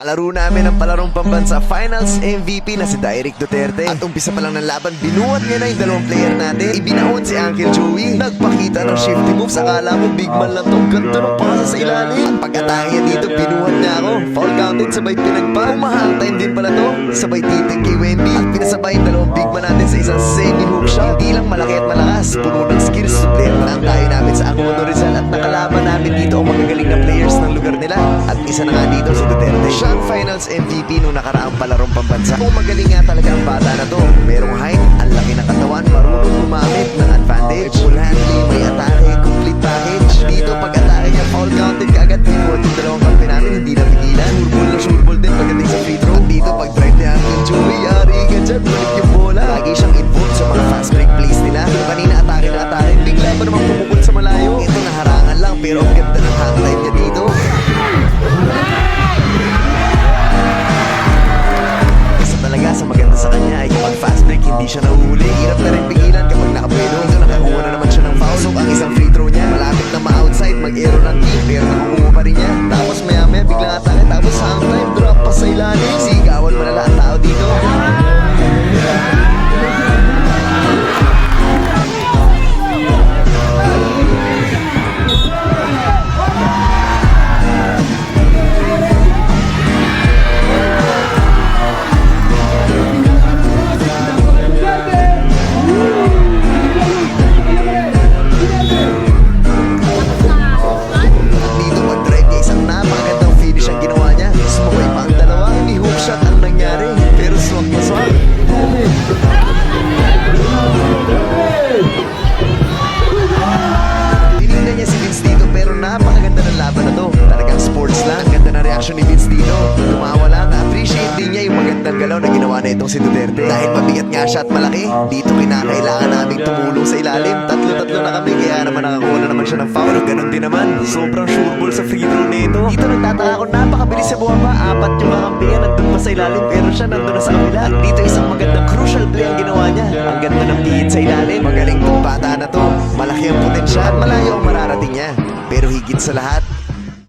Kalaro namin ang palarong pambansa Finals MVP na si Derek Duterte. At umpisa pa lang ng laban, binuhat niya na yung dalawang player natin. Ibinaon si Uncle Joey. Nagpakita ng shifty moves. Akala mo big man lang to. Ganto ng pasa sa ilalim. At pag-atake niya dito, binuhat niya ako. Foul counted, sabay pinagpa. Umahang time din pala to. Sabay titig kay Wendy. At pinasabay yung dalawang big man natin sa isang semi-hook shot. Hindi lang malaki at malakas, puno ng skills. Player na ang tayo namin sa Acomodo Rizal. At nakalaban namin dito ang magagaling na players ng lugar nila. At isa na nga dito si Duterte. Siya ang Finals MVP nung nakaraang palarong pambansa. Kung magaling nga talaga ang bata na to. Merong height, ang laki ng katawan, marunong gumamit ng advantage. Full handling, may atake, complete package. Dito pag-atake niya, foul counted kaagad. Binuhat yung dalawang kampi namin, hindi na pigilan. Sureball na sureball din pagdating sa free throw. At dito pag-drive niya ang Joey, ari ka dyan, balik yung bola. Lagi siyang involved sa mga fast break plays nila. Kanina atake na atake, bigla pa naman pumukul sa malayo. Ito naharangan lang, pero ang ganda ng hang time niya dito. Talaga sa maganda sa kanya ay kapag fast break hindi siya nahuhuli. Hirap na rin pigilan kapag nakabuelo. Ito nakakuha na naman siya ng foul. So ang isang free throw niya malapit na ma-outside, mag-error ng team, pero nakukuha pa rin niya. Tapos maya maya biglang atake, tapos hang time, drop pa sa ilalim. Sigawan mo na lahat tao dito. Ni Vince dito, tumawa lang. Na-appreciate din niya yung magandang galaw na ginawa na itong si Duterte. Dahil mabigat nga siya at malaki, dito kinakailangan naming tumulong sa ilalim. Tatlo-tatlo na kami, kaya naman nakakuha na naman siya ng foul. Ganon din naman, sobrang sure ball sa free throw nito. Dito nagtataka ako, napakabilis sa buwaba. Apat yung mga kampihan nandun pa sa ilalim, pero siya nandun na sa kabila. At dito isang magandang crucial play ang ginawa niya. Ang ganda ng pihit sa ilalim. Magaling tong bata na to. Malaki ang potensyal at malayo ang mararating niya. Pero higit sa lahat,